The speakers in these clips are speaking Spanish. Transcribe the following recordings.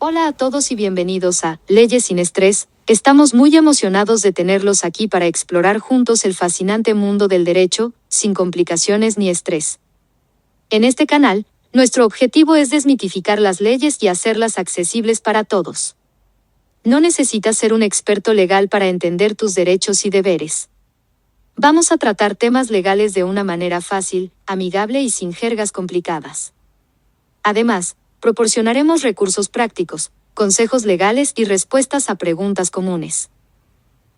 Hola a todos y bienvenidos a Leyes sin Estrés. Estamos muy emocionados de tenerlos aquí para explorar juntos el fascinante mundo del derecho, sin complicaciones ni estrés. En este canal, nuestro objetivo es desmitificar las leyes y hacerlas accesibles para todos. No necesitas ser un experto legal para entender tus derechos y deberes. Vamos a tratar temas legales de una manera fácil, amigable y sin jergas complicadas. Además, proporcionaremos recursos prácticos, consejos legales y respuestas a preguntas comunes.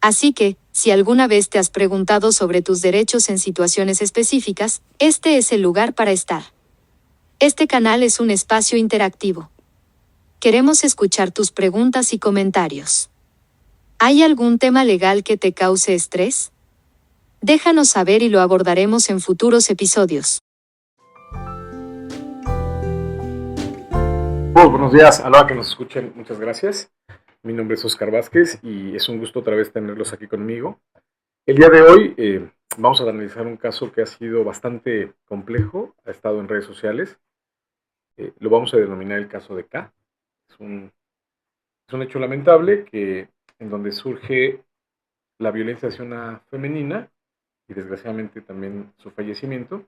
Así que, si alguna vez te has preguntado sobre tus derechos en situaciones específicas, este es el lugar para estar. Este canal es un espacio interactivo. Queremos escuchar tus preguntas y comentarios. ¿Hay algún tema legal que te cause estrés? Déjanos saber y lo abordaremos en futuros episodios. Buenos días a la hora que nos escuchen, muchas gracias. Mi nombre es Oscar Vázquez y es un gusto otra vez tenerlos aquí conmigo. El día de hoy vamos a analizar un caso que ha sido bastante complejo, ha estado en redes sociales. Lo vamos a denominar el caso de K. Es un hecho lamentable en donde surge la violencia hacia una femenina y desgraciadamente también su fallecimiento.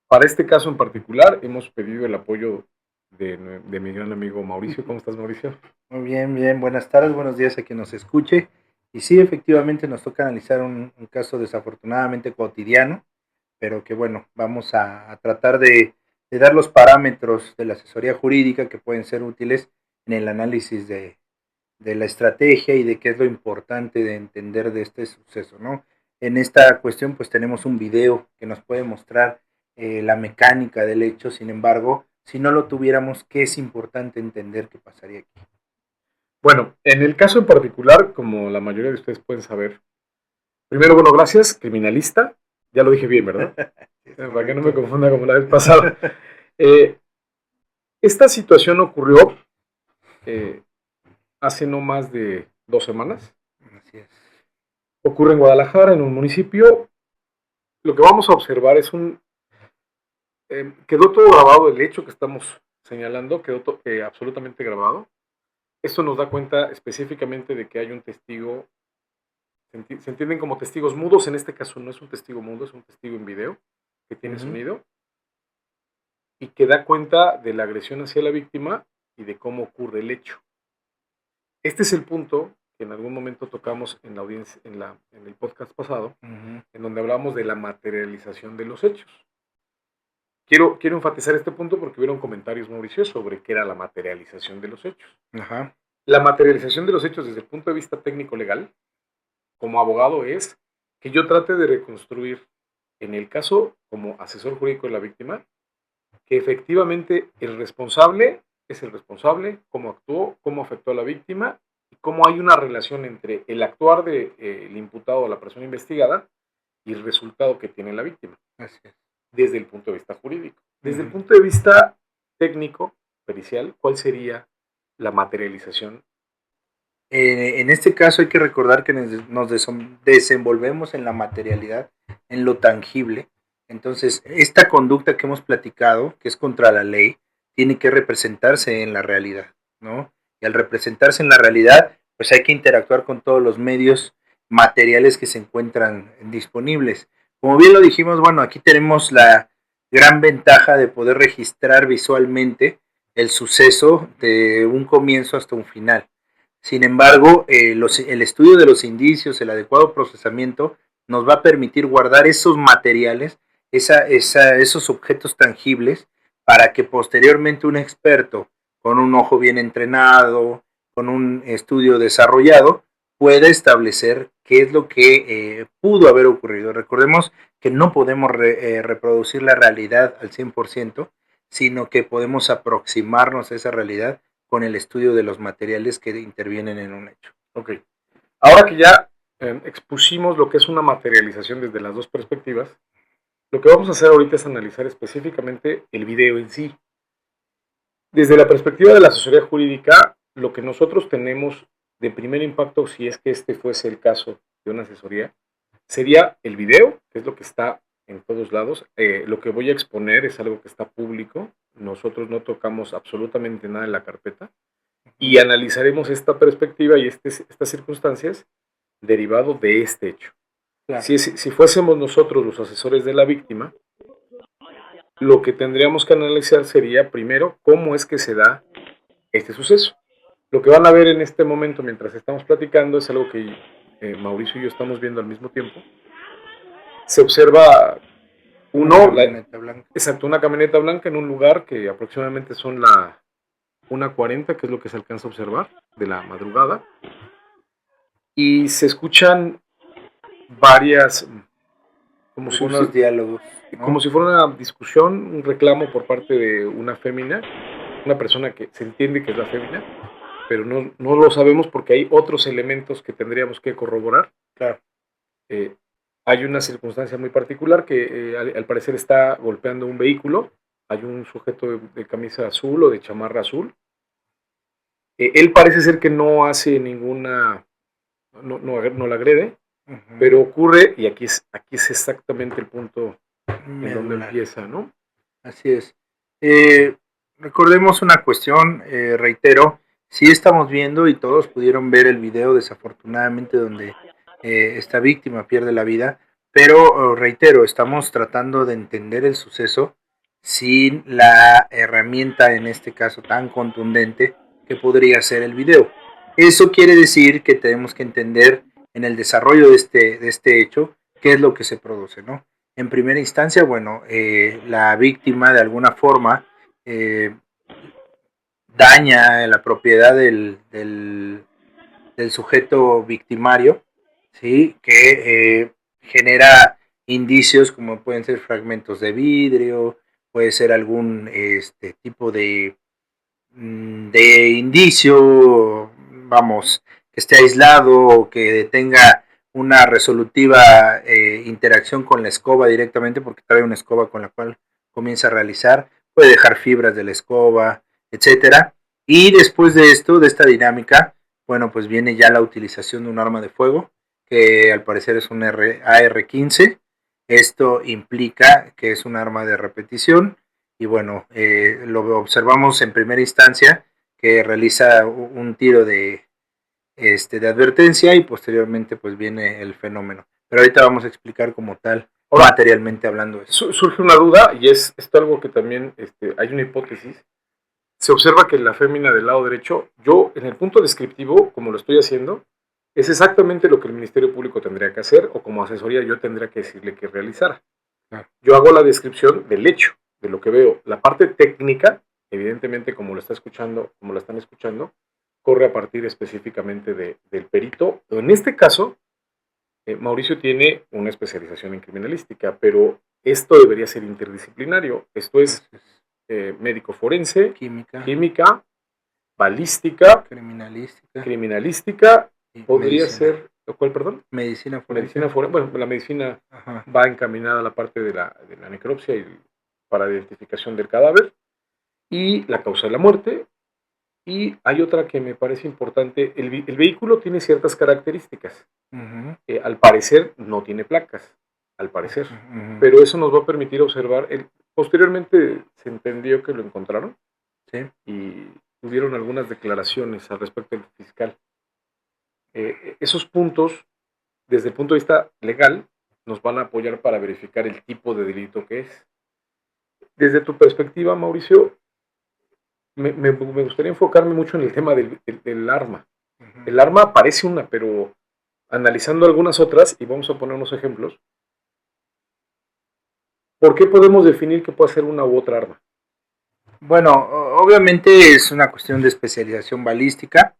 Para este caso en particular hemos pedido el apoyo de mi gran amigo Mauricio. ¿Cómo estás, Mauricio? Muy bien, buenas tardes, buenos días a quien nos escuche. Y sí, efectivamente nos toca analizar un caso desafortunadamente cotidiano, pero que bueno, vamos a tratar de dar los parámetros de la asesoría jurídica que pueden ser útiles en el análisis de la estrategia y de qué es lo importante de entender de este suceso, ¿no? En esta cuestión pues tenemos un video que nos puede mostrar la mecánica del hecho. Sin embargo, si no lo tuviéramos, ¿qué es importante entender que pasaría aquí? Bueno, en el caso en particular, como la mayoría de ustedes pueden saber, primero, bueno, gracias, criminalista. Ya lo dije bien, ¿verdad? Para que no me confunda como la vez pasada. Esta situación ocurrió hace no más de 2 semanas. Así es. Ocurre en Guadalajara, en un municipio. Lo que vamos a observar es quedó todo grabado, el hecho que estamos señalando quedó absolutamente grabado. Esto nos da cuenta específicamente de que hay un testigo. Se entienden como testigos mudos. En este caso no es un testigo mudo, es un testigo en video que tiene sonido y que da cuenta de la agresión hacia la víctima y de cómo ocurre el hecho. Este es el punto que en algún momento tocamos en la audiencia, en el podcast pasado, en donde hablamos de la materialización de los hechos. Quiero enfatizar este punto porque hubieron comentarios, Mauricio, sobre qué era la materialización de los hechos. Ajá. La materialización de los hechos desde el punto de vista técnico-legal, como abogado, es que yo trate de reconstruir, en el caso como asesor jurídico de la víctima, que efectivamente el responsable es el responsable, cómo actuó, cómo afectó a la víctima y cómo hay una relación entre el actuar del imputado o la persona investigada y el resultado que tiene la víctima. Así es. Desde el punto de vista jurídico. Desde el punto de vista técnico, pericial, ¿cuál sería la materialización? En este caso hay que recordar que nos desenvolvemos en la materialidad, en lo tangible. Entonces, esta conducta que hemos platicado, que es contra la ley, tiene que representarse en la realidad, ¿no? Y al representarse en la realidad, pues hay que interactuar con todos los medios materiales que se encuentran disponibles. Como bien lo dijimos, bueno, aquí tenemos la gran ventaja de poder registrar visualmente el suceso de un comienzo hasta un final. Sin embargo, el estudio de los indicios, el adecuado procesamiento, nos va a permitir guardar esos materiales, esos objetos tangibles, para que posteriormente un experto con un ojo bien entrenado, con un estudio desarrollado, pueda establecer qué es lo que pudo haber ocurrido. Recordemos que no podemos reproducir la realidad al 100%, sino que podemos aproximarnos a esa realidad con el estudio de los materiales que intervienen en un hecho. Ok. Ahora que ya expusimos lo que es una materialización desde las dos perspectivas, lo que vamos a hacer ahorita es analizar específicamente el video en sí. Desde la perspectiva de la asesoría jurídica, lo que nosotros tenemos de primer impacto, si es que este fuese el caso de una asesoría, sería el video, que es lo que está en todos lados. Lo que voy a exponer es algo que está público. Nosotros no tocamos absolutamente nada en la carpeta. y analizaremos esta perspectiva y estas circunstancias derivado de este hecho. Claro. Si fuésemos nosotros los asesores de la víctima, lo que tendríamos que analizar sería primero cómo es que se da este suceso. Lo que van a ver en este momento mientras estamos platicando es algo que Mauricio y yo estamos viendo al mismo tiempo. Se observa una camioneta blanca en un lugar que aproximadamente son la 1:40, que es lo que se alcanza a observar de la madrugada, y se escuchan varias, como si Algunos diálogos, ¿no? Como si fuera una discusión, un reclamo por parte de una fémina, una persona que se entiende que es la fémina, pero no lo sabemos porque hay otros elementos que tendríamos que corroborar. Claro. Hay una circunstancia muy particular que al parecer está golpeando un vehículo. Hay un sujeto de camisa azul o de chamarra azul. Él parece ser que no hace ninguna, no la agrede, pero ocurre, y aquí es exactamente el punto en donde empieza, ¿no? Así es. Recordemos una cuestión, reitero, sí estamos viendo y todos pudieron ver el video desafortunadamente donde esta víctima pierde la vida, pero reitero, estamos tratando de entender el suceso sin la herramienta, en este caso tan contundente, que podría ser el video. Eso quiere decir que tenemos que entender en el desarrollo de este hecho qué es lo que se produce, ¿no? En primera instancia, bueno, la víctima de alguna forma daña la propiedad del sujeto victimario, ¿sí? Que genera indicios como pueden ser fragmentos de vidrio, puede ser algún tipo de indicio, vamos, que esté aislado o que tenga una resolutiva interacción con la escoba directamente, porque trae una escoba con la cual comienza a realizar, puede dejar fibras de la escoba, etcétera. Y después de esto, de esta dinámica, bueno, pues viene ya la utilización de un arma de fuego, que al parecer es un AR-15. Esto implica que es un arma de repetición, y bueno, lo observamos en primera instancia, que realiza un tiro de advertencia y posteriormente pues viene el fenómeno. Pero ahorita vamos a explicar como tal, materialmente hablando. Surge una duda y es esto algo que también hay una hipótesis. Se observa que la fémina del lado derecho, yo en el punto descriptivo, como lo estoy haciendo, es exactamente lo que el Ministerio Público tendría que hacer o como asesoría yo tendría que decirle que realizara. Yo hago la descripción del hecho, de lo que veo. La parte técnica, evidentemente como lo están escuchando, corre a partir específicamente del perito. En este caso, Mauricio tiene una especialización en criminalística, pero esto debería ser interdisciplinario. Esto es médico forense, química, balística, criminalística, podría ser, ¿cuál, perdón? Medicina forense. Bueno, la medicina va encaminada a la parte de la necropsia y para identificación del cadáver y la causa de la muerte. Y hay otra que me parece importante, el vehículo tiene ciertas características. Al parecer no tiene placas, al parecer, pero eso nos va a permitir observar, posteriormente se entendió que lo encontraron, ¿sí? Y tuvieron algunas declaraciones al respecto del fiscal. Esos puntos, desde el punto de vista legal, nos van a apoyar para verificar el tipo de delito que es. Desde tu perspectiva, Mauricio, me gustaría enfocarme mucho en el tema del arma. El arma parece una, pero analizando algunas otras, y vamos a poner unos ejemplos, ¿por qué podemos definir que puede ser una u otra arma? Bueno, obviamente es una cuestión de especialización balística.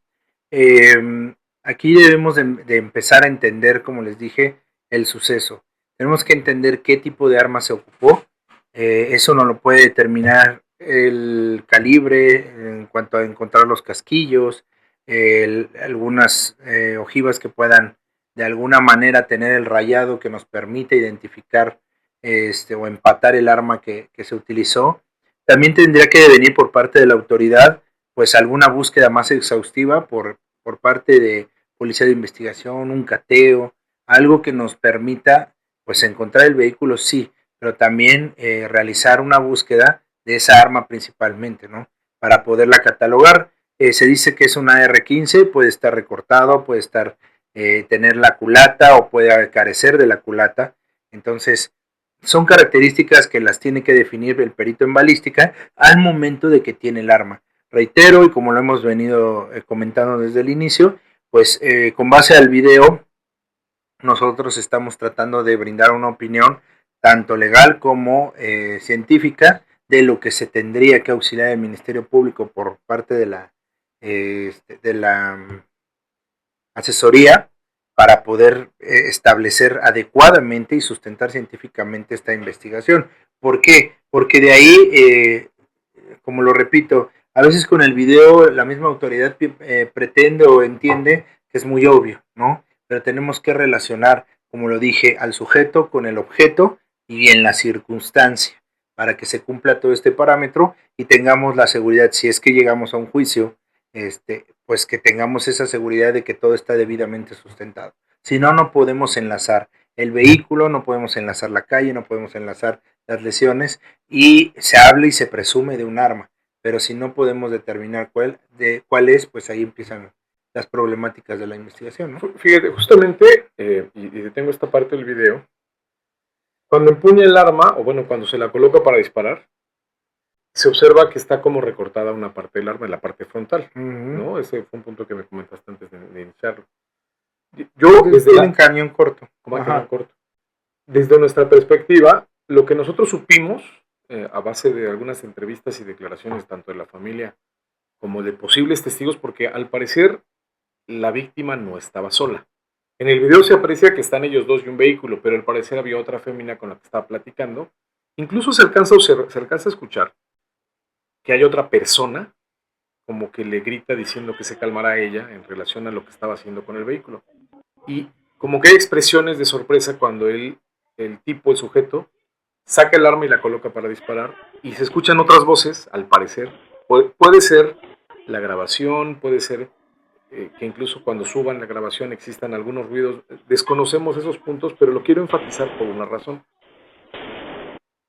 Aquí debemos de empezar a entender, como les dije, el suceso. Tenemos que entender qué tipo de arma se ocupó. Eso no lo puede determinar el calibre en cuanto a encontrar los casquillos, algunas ojivas que puedan de alguna manera tener el rayado que nos permite identificar o empatar el arma que se utilizó. También tendría que venir por parte de la autoridad pues alguna búsqueda más exhaustiva por parte de policía de investigación, un cateo, algo que nos permita pues encontrar el vehículo, sí, pero también realizar una búsqueda de esa arma principalmente, ¿no? Para poderla catalogar. Se dice que es un AR-15, puede estar recortado, puede estar tener la culata o puede carecer de la culata. Entonces, son características que las tiene que definir el perito en balística al momento de que tiene el arma. Reitero, y como lo hemos venido comentando desde el inicio, pues con base al video, nosotros estamos tratando de brindar una opinión tanto legal como científica de lo que se tendría que auxiliar el Ministerio Público por parte de la asesoría para poder establecer adecuadamente y sustentar científicamente esta investigación. ¿Por qué? Porque de ahí, como lo repito, a veces con el video la misma autoridad pretende o entiende que es muy obvio, ¿no? Pero tenemos que relacionar, como lo dije, al sujeto con el objeto y en la circunstancia para que se cumpla todo este parámetro y tengamos la seguridad, si es que llegamos a un juicio, pues que tengamos esa seguridad de que todo está debidamente sustentado. Si no, no podemos enlazar el vehículo, no podemos enlazar la calle, no podemos enlazar las lesiones y se habla y se presume de un arma, pero si no podemos determinar cuál es, pues ahí empiezan las problemáticas de la investigación, ¿no? Fíjate, justamente, y detengo esta parte del video, cuando empuña el arma, o bueno, cuando se la coloca para disparar, se observa que está como recortada una parte del arma en la parte frontal, ¿no? Ese fue un punto que me comentaste antes de iniciarlo. Yo, desde el cañón corto. Cañón corto. Desde nuestra perspectiva, lo que nosotros supimos, a base de algunas entrevistas y declaraciones tanto de la familia como de posibles testigos, porque al parecer la víctima no estaba sola. En el video se aprecia que están ellos dos y un vehículo, pero al parecer había otra fémina con la que estaba platicando. Incluso se alcanza a escuchar que hay otra persona como que le grita diciendo que se calmara a ella en relación a lo que estaba haciendo con el vehículo. Y como que hay expresiones de sorpresa cuando el sujeto, saca el arma y la coloca para disparar y se escuchan otras voces, al parecer. Puede ser la grabación, puede ser que incluso cuando suban la grabación existan algunos ruidos. Desconocemos esos puntos, pero lo quiero enfatizar por una razón.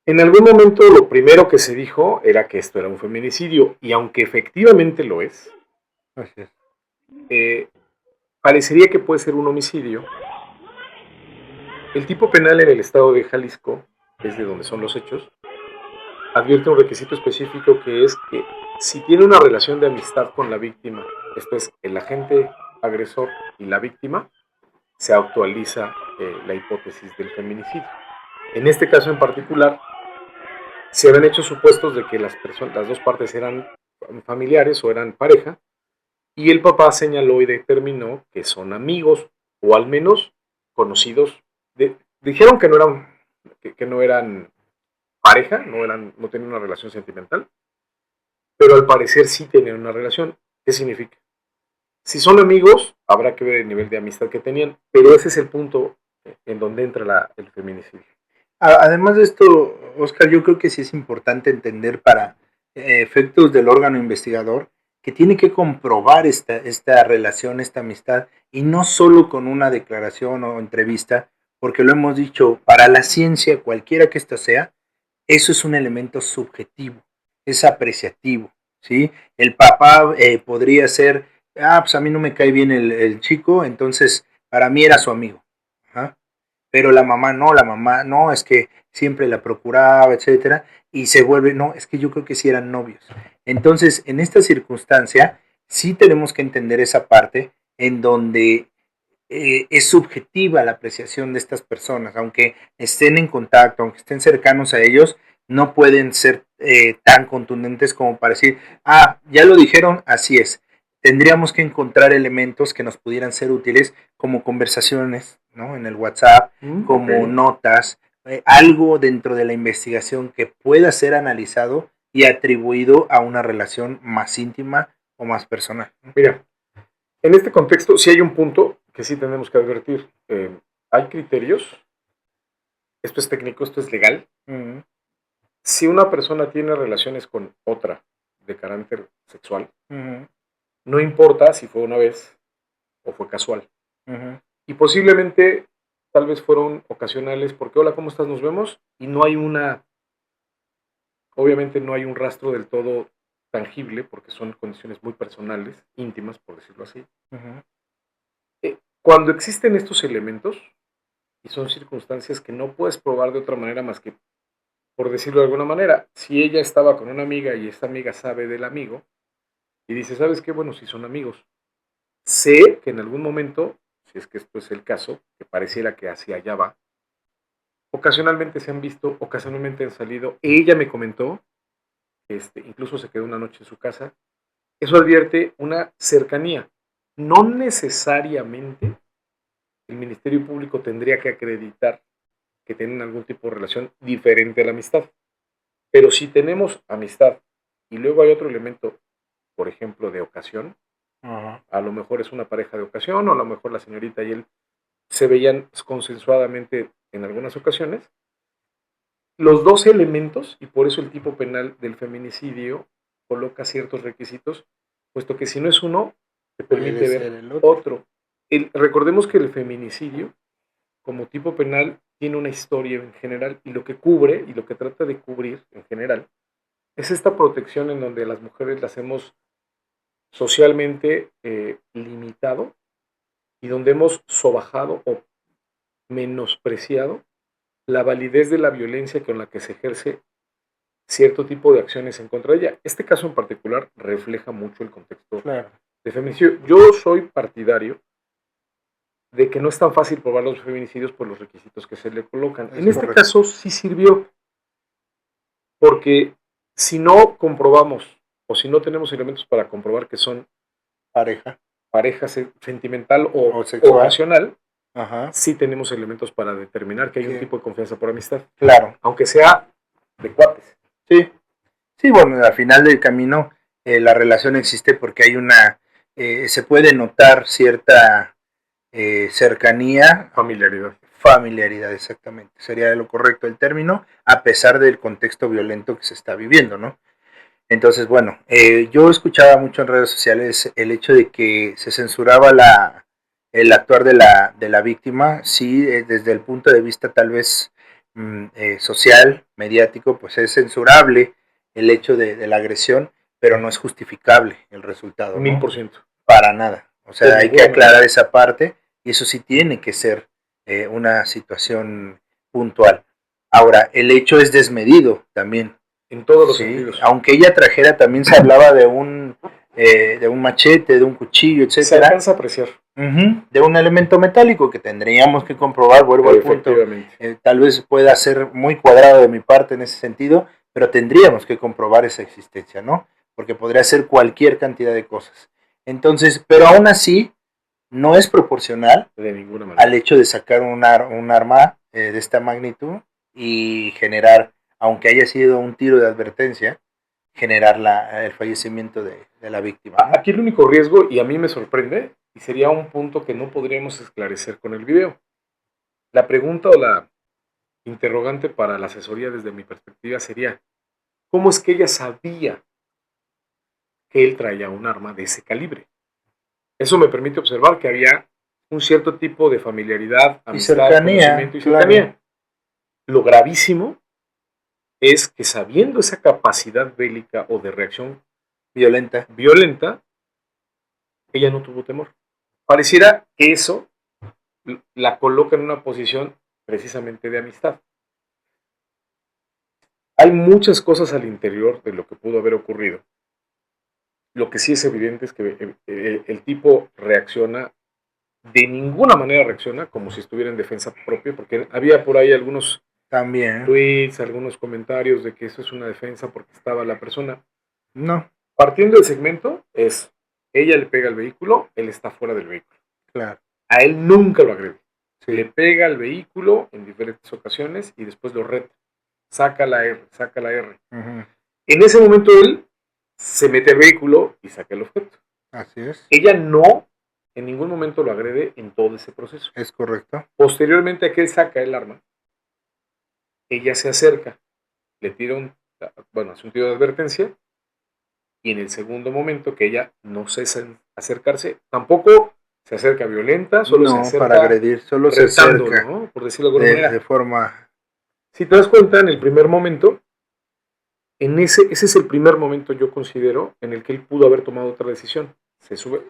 En algún momento lo primero que se dijo era que esto era un feminicidio, y aunque efectivamente lo es, parecería que puede ser un homicidio. El tipo penal en el estado de Jalisco, que es de donde son los hechos, advierte un requisito específico que es que si tiene una relación de amistad con la víctima, esto es, el agente agresor y la víctima, se actualiza la hipótesis del feminicidio. En este caso en particular, se habían hecho supuestos de que las dos partes eran familiares o eran pareja, y el papá señaló y determinó que son amigos, o al menos conocidos. Dijeron que no eran pareja, no tenían una relación sentimental, pero al parecer sí tenían una relación. ¿Qué significa? Si son amigos, habrá que ver el nivel de amistad que tenían, pero ese es el punto en donde entra el feminicidio. Además de esto, Oscar, yo creo que sí es importante entender para efectos del órgano investigador que tiene que comprobar esta relación, esta amistad, y no solo con una declaración o entrevista, porque lo hemos dicho, para la ciencia, cualquiera que ésta sea, eso es un elemento subjetivo, es apreciativo, ¿sí? El papá podría ser, pues a mí no me cae bien el chico, entonces para mí era su amigo. ¿Ah? Pero la mamá no, es que siempre la procuraba, etcétera, y se vuelve, no, es que yo creo que sí eran novios. Entonces, en esta circunstancia, sí tenemos que entender esa parte en donde es subjetiva la apreciación de estas personas, aunque estén en contacto, aunque estén cercanos a ellos, no pueden ser tan contundentes como para decir, ya lo dijeron, así es. Tendríamos que encontrar elementos que nos pudieran ser útiles como conversaciones, ¿no? En el WhatsApp, como notas, algo dentro de la investigación que pueda ser analizado y atribuido a una relación más íntima o más personal. Mira, en este contexto sí hay un punto que sí tenemos que advertir. Hay criterios, esto es técnico, esto es legal. Si una persona tiene relaciones con otra de carácter sexual, no importa si fue una vez o fue casual. Y posiblemente, tal vez fueron ocasionales, porque hola, ¿cómo estás? Nos vemos. Y no hay obviamente no hay un rastro del todo tangible, porque son condiciones muy personales, íntimas, por decirlo así. Ujú. Cuando existen estos elementos, y son circunstancias que no puedes probar de otra manera más que, por decirlo de alguna manera, si ella estaba con una amiga y esta amiga sabe del amigo, y dice, ¿sabes qué? Bueno, si son amigos. Sé que en algún momento, si es que esto es el caso, que pareciera que hacia allá va, ocasionalmente se han visto, ocasionalmente han salido. Ella me comentó, incluso se quedó una noche en su casa. Eso advierte una cercanía. No necesariamente el Ministerio Público tendría que acreditar que tienen algún tipo de relación diferente a la amistad. Pero si tenemos amistad y luego hay otro elemento, por ejemplo, de ocasión, Ajá. a lo mejor es una pareja de ocasión, o a lo mejor la señorita y él se veían consensuadamente en algunas ocasiones, los dos elementos, y por eso el tipo penal del feminicidio coloca ciertos requisitos, puesto que si no es uno, te Puede permite ser ver el otro. otro. Recordemos que el feminicidio, como tipo penal, tiene una historia en general, y lo que cubre, y lo que trata de cubrir en general, es esta protección en donde a las mujeres las hemos socialmente limitado, y donde hemos sobajado o menospreciado la validez de la violencia con la que se ejerce cierto tipo de acciones en contra de ella. Este caso en particular refleja mucho el contexto Claro. de feminicidio. Yo soy partidario de que no es tan fácil probar los feminicidios por los requisitos que se le colocan. Es En este correcto. caso sí sirvió, porque si no comprobamos o si no tenemos elementos para comprobar que son Pareja pareja sentimental o o sexual. ocasional, Ajá. sí tenemos elementos para determinar que hay un Que- tipo de confianza por amistad, Claro. aunque sea de cuates. Sí. Sí, bueno, al final del camino la relación existe porque hay se puede notar cierta cercanía, familiaridad, exactamente, sería lo correcto el término, a pesar del contexto violento que se está viviendo, ¿no? Entonces, bueno, yo escuchaba mucho en redes sociales el hecho de que se censuraba el actuar de la víctima, sí, desde el punto de vista tal vez social, mediático, pues es censurable el hecho de la agresión, pero no es justificable el resultado, ¿no? 1000%. Para nada. O sea, De hay que ninguna aclarar manera. esa parte y eso sí tiene que ser una situación puntual. Ahora, el hecho es desmedido también. En todos los Sí, sentidos. aunque ella trajera, también se hablaba de un machete, de un cuchillo, Se etcétera. alcanza a apreciar. De un elemento metálico que tendríamos que comprobar, vuelvo al punto. Efectivamente. Tal vez pueda ser muy cuadrado de mi parte en ese sentido, pero tendríamos que comprobar esa existencia, ¿no? Porque podría ser cualquier cantidad de cosas. Entonces, pero aún así, no es proporcional De ninguna manera. al hecho de sacar un arma de esta magnitud y generar, aunque haya sido un tiro de advertencia, generar el fallecimiento de la víctima, ¿no? Aquí el único riesgo, y a mí me sorprende, y sería un punto que no podríamos esclarecer con el video. La pregunta o la interrogante para la asesoría desde mi perspectiva sería, ¿cómo es que ella sabía que él traía un arma de ese calibre? Eso me permite observar que había un cierto tipo de familiaridad, amistad, cercanía, conocimiento y claro. cercanía. Lo gravísimo es que sabiendo esa capacidad bélica o de reacción violenta, ella no tuvo temor. Pareciera que eso la coloca en una posición precisamente de amistad. Hay muchas cosas al interior de lo que pudo haber ocurrido. Lo que sí es evidente es que el tipo reacciona, de ninguna manera reacciona como si estuviera en defensa propia, porque había por ahí algunos también tweets, algunos comentarios de que eso es una defensa porque estaba la persona. No. Partiendo del segmento es, ella le pega al vehículo, él está fuera del vehículo. Claro. A él nunca lo agrede. Sí. Le pega al vehículo en diferentes ocasiones y después lo reta. Saca la R. Uh-huh. En ese momento él se mete al vehículo y saca el objeto. Así es. Ella no en ningún momento lo agrede en todo ese proceso. Es correcto. Posteriormente a que él saca el arma, ella se acerca, le tira hace un tiro de advertencia, y en el segundo momento que ella no cesa en acercarse, tampoco se acerca violenta, solo se acerca para agredir, solo retando, se acerca, ¿no? Por decirlo de alguna manera. De forma... Si te das cuenta, en el primer momento, ese es el primer momento, yo considero, en el que él pudo haber tomado otra decisión. Se sube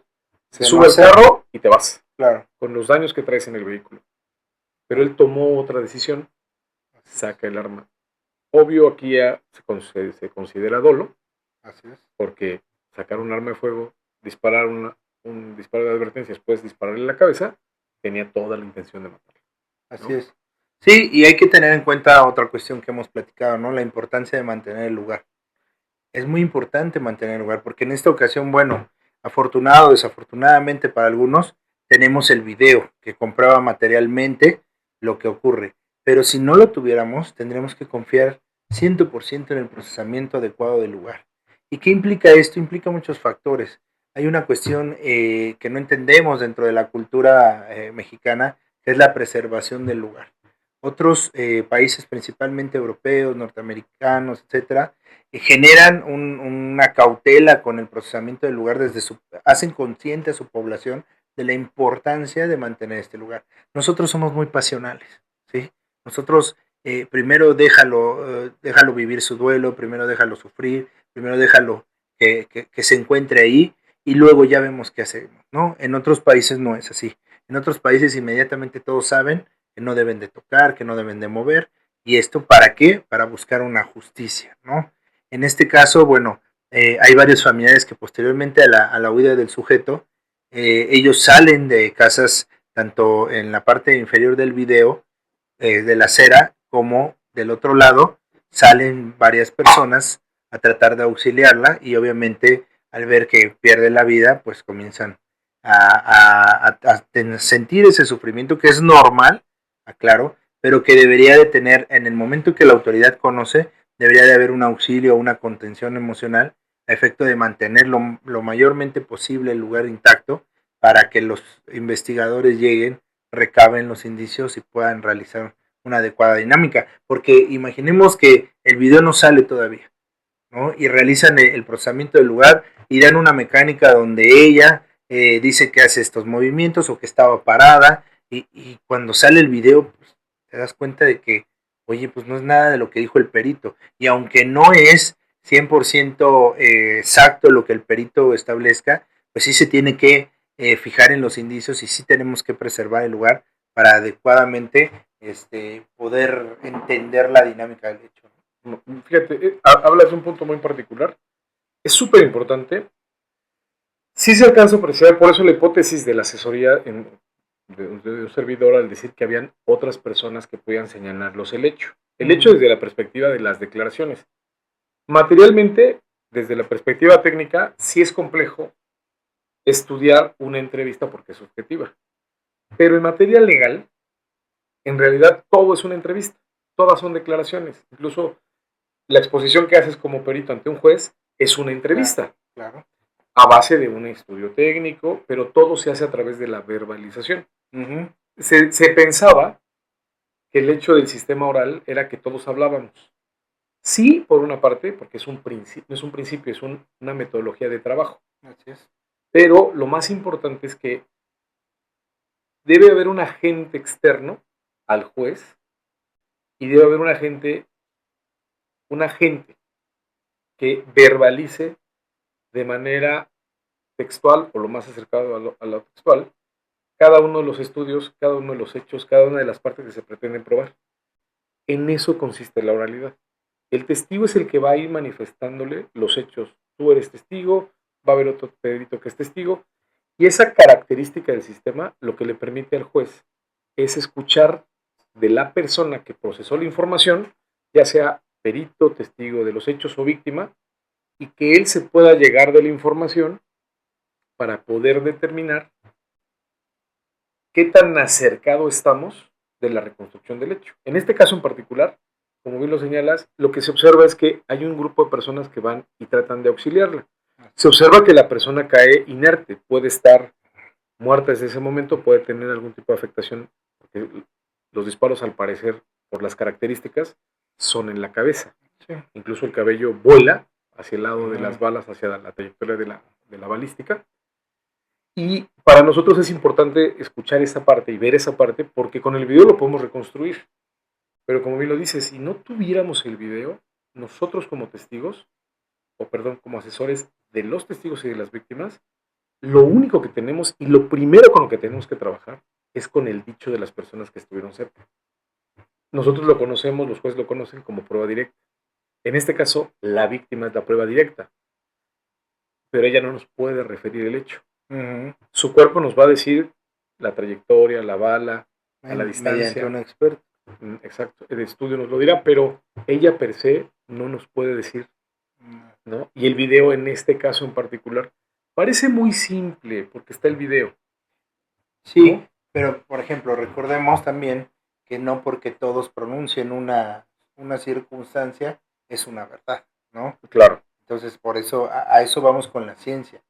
al carro y te vas. Claro. Con los daños que traes en el vehículo. Pero él tomó otra decisión, saca el arma. Obvio, aquí ya se considera dolo. Así es. Porque sacar un arma de fuego, disparar un disparo de advertencia, después dispararle en la cabeza, tenía toda la intención de matarlo. Así es. Sí, y hay que tener en cuenta otra cuestión que hemos platicado, ¿no? La importancia de mantener el lugar. Es muy importante mantener el lugar, porque en esta ocasión, bueno, afortunado o desafortunadamente para algunos, tenemos el video que comprueba materialmente lo que ocurre. Pero si no lo tuviéramos, tendríamos que confiar 100% en el procesamiento adecuado del lugar. ¿Y qué implica esto? Implica muchos factores. Hay una cuestión que no entendemos dentro de la cultura mexicana, que es la preservación del lugar. Otros países, principalmente europeos, norteamericanos, etcétera, generan una cautela con el procesamiento del lugar, hacen consciente a su población de la importancia de mantener este lugar. Nosotros somos muy pasionales, ¿sí? Nosotros primero déjalo vivir su duelo, primero déjalo sufrir, primero déjalo que se encuentre ahí y luego ya vemos qué hacemos, ¿no? En otros países no es así. En otros países inmediatamente todos saben que no deben de tocar, que no deben de mover. ¿Y esto para qué? Para buscar una justicia, ¿no? En este caso, bueno, hay varios familiares que posteriormente a la huida del sujeto, ellos salen de casas tanto en la parte inferior del video, de la acera, como del otro lado, salen varias personas a tratar de auxiliarla y obviamente al ver que pierde la vida, pues comienzan a sentir ese sufrimiento que es normal, aclaro, pero que debería de tener, en el momento que la autoridad conoce, debería de haber un auxilio o una contención emocional a efecto de mantener lo mayormente posible el lugar intacto para que los investigadores lleguen, recaben los indicios y puedan realizar una adecuada dinámica. Porque imaginemos que el video no sale todavía, ¿no? Y realizan el procesamiento del lugar y dan una mecánica donde ella dice que hace estos movimientos o que estaba parada y cuando sale el video pues, te das cuenta de que, oye, pues no es nada de lo que dijo el perito. Y aunque no es 100% exacto lo que el perito establezca, pues sí se tiene que fijar en los indicios y sí tenemos que preservar el lugar para adecuadamente poder entender la dinámica del hecho. Fíjate, hablas de un punto muy particular. Es súper importante. Sí se alcanza a apreciar, por eso la hipótesis de la asesoría de un servidor al decir que habían otras personas que podían señalarlos el hecho. El hecho desde la perspectiva de las declaraciones. Materialmente, desde la perspectiva técnica, sí es complejo estudiar una entrevista porque es subjetiva. Pero en materia legal, en realidad todo es una entrevista. Todas son declaraciones. Incluso la exposición que haces como perito ante un juez es una entrevista. Claro. A base de un estudio técnico, pero todo se hace a través de la verbalización. Uh-huh. Se pensaba que el hecho del sistema oral era que todos hablábamos. Sí, por una parte, porque es un principio, no es un principio, es una metodología de trabajo. Así es. Pero lo más importante es que debe haber un agente externo al juez y debe haber un agente que verbalice de manera textual o lo más acercado a lo textual cada uno de los estudios, cada uno de los hechos, cada una de las partes que se pretenden probar. En eso consiste la oralidad. El testigo es el que va a ir manifestándole los hechos. Tú eres testigo, va a haber otro perito que es testigo, y esa característica del sistema lo que le permite al juez es escuchar de la persona que procesó la información, ya sea perito, testigo de los hechos o víctima, y que él se pueda llegar de la información para poder determinar qué tan acercado estamos de la reconstrucción del hecho. En este caso en particular, como bien lo señalas, lo que se observa es que hay un grupo de personas que van y tratan de auxiliarla. Se observa que la persona cae inerte, puede estar muerta desde ese momento, puede tener algún tipo de afectación, porque los disparos al parecer, por las características, son en la cabeza. Sí. Incluso el cabello vuela hacia el lado de las balas, hacia la trayectoria de la balística. Y para nosotros es importante escuchar esa parte y ver esa parte, porque con el video lo podemos reconstruir. Pero como bien lo dices, si no tuviéramos el video, nosotros como testigos, o perdón, como asesores de los testigos y de las víctimas, lo único que tenemos y lo primero con lo que tenemos que trabajar es con el dicho de las personas que estuvieron cerca. Nosotros lo conocemos, los jueces lo conocen como prueba directa. En este caso, la víctima es la prueba directa, pero ella no nos puede referir el hecho. Ujú. Su cuerpo nos va a decir la trayectoria, la bala, a la Mediante distancia. un experto. Exacto, el estudio nos lo dirá, pero ella per se no nos puede decir, ¿no? Y el video en este caso en particular parece muy simple porque está el video. Sí, ¿no? pero por ejemplo, recordemos también que no porque todos pronuncien una circunstancia es una verdad, ¿no? Claro. Entonces, por eso, a eso vamos con la ciencia.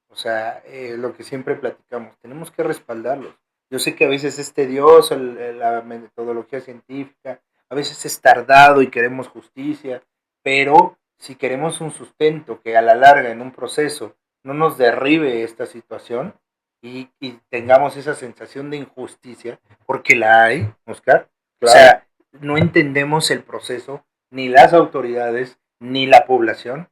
O sea, lo que siempre platicamos, tenemos que respaldarlos. Yo sé que a veces es tedioso la metodología científica, a veces es tardado y queremos justicia, pero si queremos un sustento que a la larga en un proceso no nos derribe esta situación y tengamos esa sensación de injusticia, porque la hay, Oscar, Claro. o sea, no entendemos el proceso, ni las autoridades, ni la población,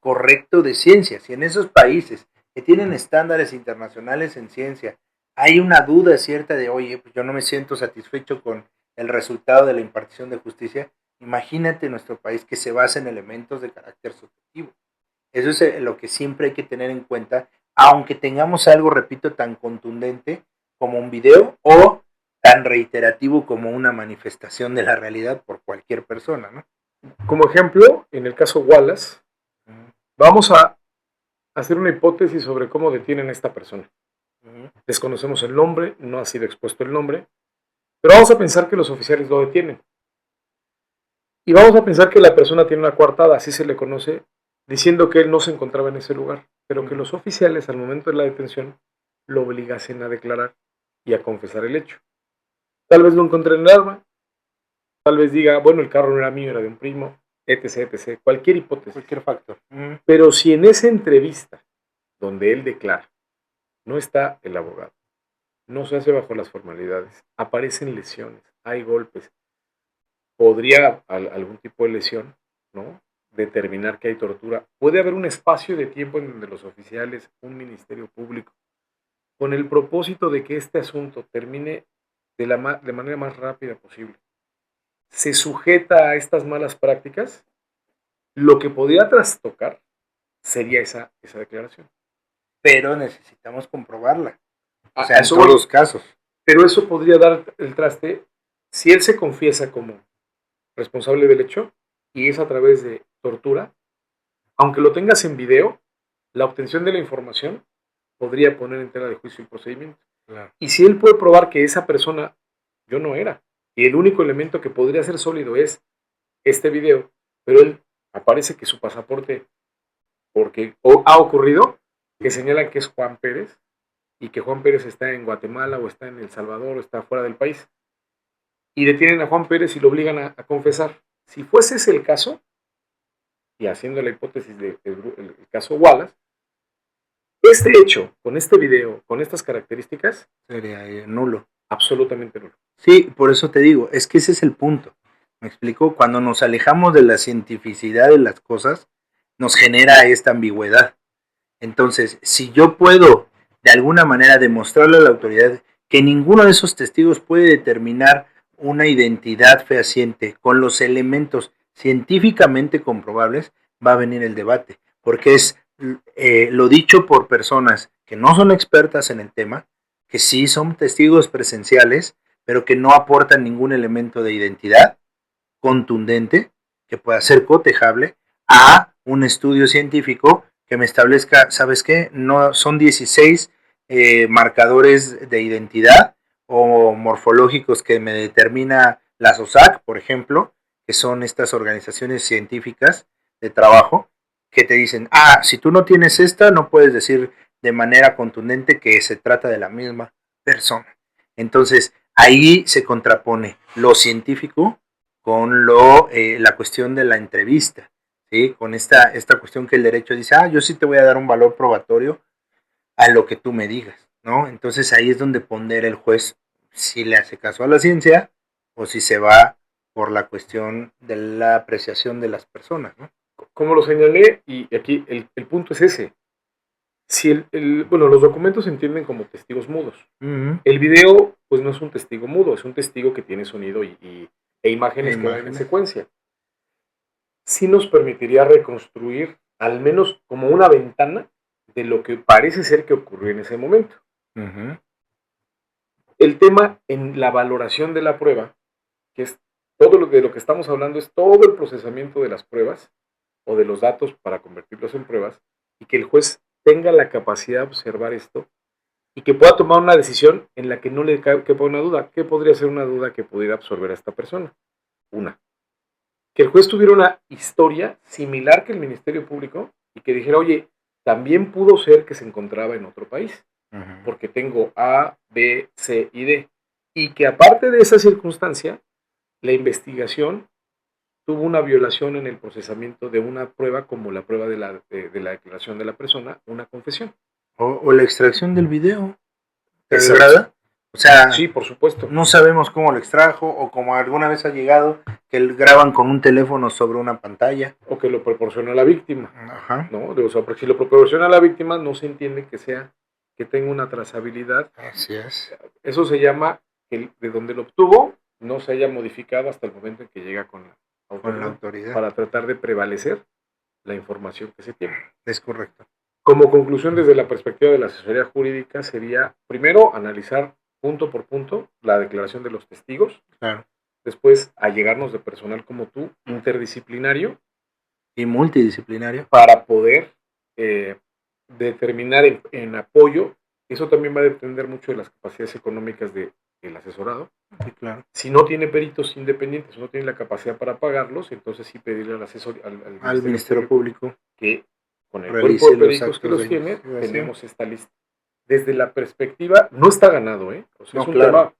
correcto de ciencia. Si en esos países que tienen estándares internacionales en ciencia hay una duda cierta de, oye, pues yo no me siento satisfecho con el resultado de la impartición de justicia, imagínate nuestro país que se basa en elementos de carácter subjetivo. Eso es lo que siempre hay que tener en cuenta, aunque tengamos algo, repito, tan contundente como un video o tan reiterativo como una manifestación de la realidad por cualquier persona, ¿no? Como ejemplo, en el caso Wallace, vamos a hacer una hipótesis sobre cómo detienen a esta persona. Desconocemos el nombre, no ha sido expuesto el nombre, pero vamos a pensar que los oficiales lo detienen. Y vamos a pensar que la persona tiene una coartada, así se le conoce, diciendo que él no se encontraba en ese lugar, pero que los oficiales al momento de la detención lo obligasen a declarar y a confesar el hecho. Tal vez lo encontré en el arma, tal vez diga, bueno, el carro no era mío, era de un primo, etc, etc, cualquier hipótesis. Cualquier factor. Pero si en esa entrevista donde él declara no está el abogado, no se hace bajo las formalidades, aparecen lesiones, hay golpes, podría algún tipo de lesión, ¿no? Determinar que hay tortura. Puede haber un espacio de tiempo en donde los oficiales, un ministerio público, con el propósito de que este asunto termine de manera más rápida posible, se sujeta a estas malas prácticas, lo que podría trastocar sería esa declaración. Pero necesitamos comprobarla. O A sea, en eso todos voy. los casos. Pero eso podría dar el traste si él se confiesa como responsable del hecho y es a través de tortura. Aunque lo tengas en video, la obtención de la información podría poner en tela de juicio el procedimiento. Claro. Y si él puede probar que esa persona yo no era, y el único elemento que podría ser sólido es este video, pero él aparece que su pasaporte, porque ha ocurrido, que señalan que es Juan Pérez, y que Juan Pérez está en Guatemala, o está en El Salvador, o está fuera del país, y detienen a Juan Pérez y lo obligan a confesar. Si fuese ese el caso, y haciendo la hipótesis del caso Wallace, este hecho, con este video, con estas características, Sería nulo. absolutamente nulo. Sí, por eso te digo, es que ese es el punto. ¿Me explico? Cuando nos alejamos de la cientificidad de las cosas, nos genera esta ambigüedad. Entonces, si yo puedo de alguna manera demostrarle a la autoridad que ninguno de esos testigos puede determinar una identidad fehaciente con los elementos científicamente comprobables, va a venir el debate, porque es lo dicho por personas que no son expertas en el tema, que sí son testigos presenciales, pero que no aportan ningún elemento de identidad contundente que pueda ser cotejable a un estudio científico que me establezca, ¿sabes qué? No son 16 marcadores de identidad o morfológicos que me determina la SOSAC, por ejemplo, que son estas organizaciones científicas de trabajo, que te dicen, si tú no tienes esta, no puedes decir de manera contundente que se trata de la misma persona. Entonces, ahí se contrapone lo científico con la cuestión de la entrevista, ¿sí? Con esta cuestión que el derecho dice, yo sí te voy a dar un valor probatorio a lo que tú me digas, ¿no? Entonces ahí es donde pondera el juez si le hace caso a la ciencia o si se va por la cuestión de la apreciación de las personas, ¿no? Como lo señalé, y aquí el punto es ese. Si bueno, los documentos se entienden como testigos mudos. Uh-huh. El video, pues no es un testigo mudo, es un testigo que tiene sonido e imágenes que van en secuencia. Sí nos permitiría reconstruir al menos como una ventana de lo que parece ser que ocurrió en ese momento. Uh-huh. El tema en la valoración de la prueba, que es todo de lo que estamos hablando, es todo el procesamiento de las pruebas o de los datos para convertirlos en pruebas, y que el juez tenga la capacidad de observar esto y que pueda tomar una decisión en la que no le quepa una duda. ¿Qué podría ser una duda que pudiera absorber a esta persona? Una, que el juez tuviera una historia similar que el Ministerio Público y que dijera, oye, también pudo ser que se encontraba en otro país, Uh-huh. porque tengo A, B, C y D. Y que aparte de esa circunstancia, la investigación tuvo una violación en el procesamiento de una prueba como la prueba de la declaración de la persona, una confesión. O la extracción del video. ¿Te Exacto. agrada? O sea, Sí, por supuesto. no sabemos cómo lo extrajo o como alguna vez ha llegado que graban con un teléfono sobre una pantalla. O que lo proporciona la víctima. Ajá. ¿No? O sea, porque si lo proporciona la víctima, no se entiende que tenga una trazabilidad. Así es. Eso se llama que de donde lo obtuvo no se haya modificado hasta el momento en que llega con la autoridad para tratar de prevalecer la información que se tiene. Es correcto. Como conclusión, desde la perspectiva de la asesoría jurídica, sería primero analizar punto por punto la declaración de los testigos. Claro. Después allegarnos de personal como tú, interdisciplinario. Y multidisciplinario. Para poder determinar en apoyo. Eso también va a depender mucho de las capacidades económicas del asesorado. Sí, claro. Si no tiene peritos independientes, no tiene la capacidad para pagarlos, entonces sí pedirle al asesor, al Ministerio Público que con el cuerpo de peritos que los tiene, tenemos esta lista. Desde la perspectiva, no está ganado, ¿eh? O sea, no, es un claro. tema.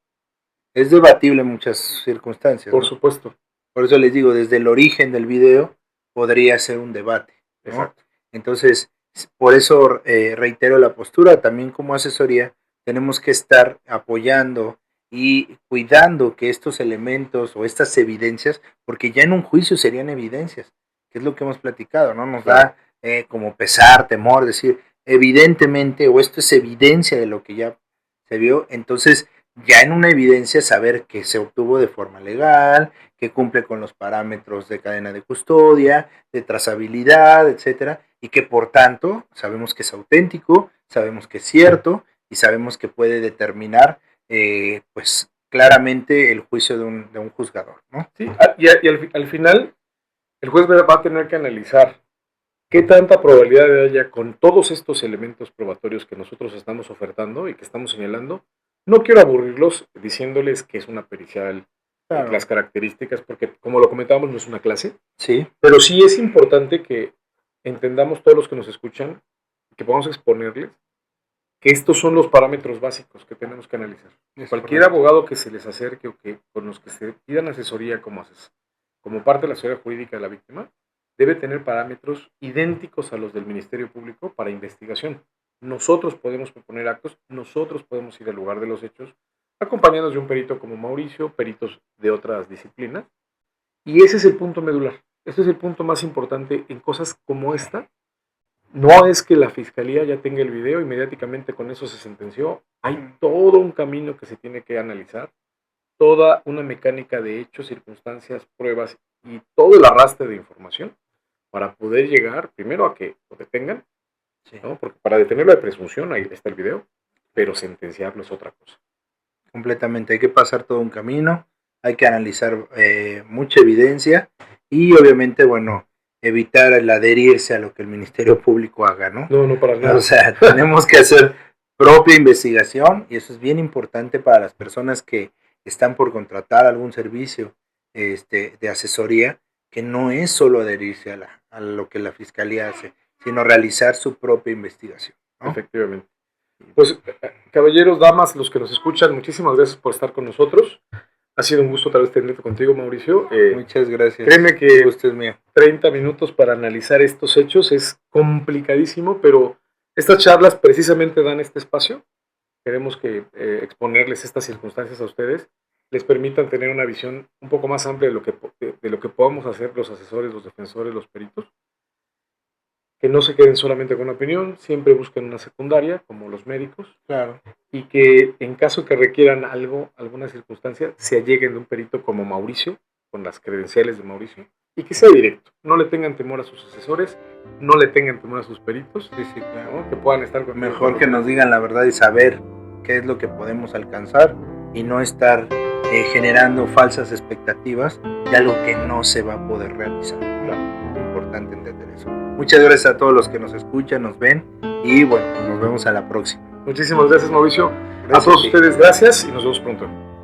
Es debatible en muchas circunstancias. Por ¿no? supuesto. Por eso les digo, desde el origen del video podría ser un debate. ¿no? Exacto. Entonces, por eso reitero la postura, también como asesoría, tenemos que estar apoyando y cuidando que estos elementos o estas evidencias, porque ya en un juicio serían evidencias, que es lo que hemos platicado, ¿no? Nos da como pesar, temor, decir, evidentemente, o esto es evidencia de lo que ya se vio, entonces ya en una evidencia saber que se obtuvo de forma legal, que cumple con los parámetros de cadena de custodia, de trazabilidad, etcétera, y que por tanto sabemos que es auténtico, sabemos que es cierto y sabemos que puede determinar pues claramente el juicio de un juzgador, ¿no? Sí, y al final el juez va a tener que analizar qué tanta probabilidad haya con todos estos elementos probatorios que nosotros estamos ofertando y que estamos señalando. No quiero aburrirlos diciéndoles que es una pericial, claro, las características, porque como lo comentábamos no es una clase, sí, pero sí es importante que entendamos todos los que nos escuchan, que podamos exponerles que estos son los parámetros básicos que tenemos que analizar. Cualquier abogado que se les acerque o que con los que se pidan asesoría como parte de la asesoría jurídica de la víctima, debe tener parámetros idénticos a los del Ministerio Público para investigación. Nosotros podemos proponer actos, nosotros podemos ir al lugar de los hechos, acompañados de un perito como Mauricio, peritos de otras disciplinas, y ese es el punto medular. Este es el punto más importante en cosas como esta. No es que la fiscalía ya tenga el video, inmediatamente con eso se sentenció. Hay todo un camino que se tiene que analizar, toda una mecánica de hechos, circunstancias, pruebas y todo el arrastre de información para poder llegar primero a que lo detengan, sí, ¿no? Porque para detenerlo de presunción, ahí está el video, pero sentenciarlo es otra cosa. Completamente, hay que pasar todo un camino, hay que analizar mucha evidencia y obviamente, bueno, evitar el adherirse a lo que el Ministerio Público haga, ¿no? No, para nada. O sea, tenemos que hacer propia investigación y eso es bien importante para las personas que están por contratar algún servicio de asesoría, que no es solo adherirse a lo que la Fiscalía hace, sino realizar su propia investigación, ¿no? Efectivamente. Pues, caballeros, damas, los que nos escuchan, muchísimas gracias por estar con nosotros. Ha sido un gusto otra vez tenerlo contigo, Mauricio. Muchas gracias. Créeme que usted es mío. 30 minutos para analizar estos hechos es complicadísimo, pero estas charlas precisamente dan este espacio. Queremos exponerles estas circunstancias a ustedes les permitan tener una visión un poco más amplia de lo que podamos hacer los asesores, los defensores, los peritos, que no se queden solamente con una opinión, siempre busquen una secundaria, como los médicos, Claro. y que en caso que requieran algo, alguna circunstancia, se alleguen de un perito como Mauricio, con las credenciales de Mauricio, y que sea directo. No le tengan temor a sus asesores, no le tengan temor a sus peritos, Sí, sí, claro. ¿no? Que puedan estar con Mejor que nos digan la verdad y saber qué es lo que podemos alcanzar y no estar generando falsas expectativas de algo que no se va a poder realizar. Claro. Es importante entender eso. Muchas gracias a todos los que nos escuchan, nos ven y bueno, nos vemos a la próxima. Muchísimas gracias, Mauricio. Gracias a todos a ti. ustedes, gracias y nos vemos pronto.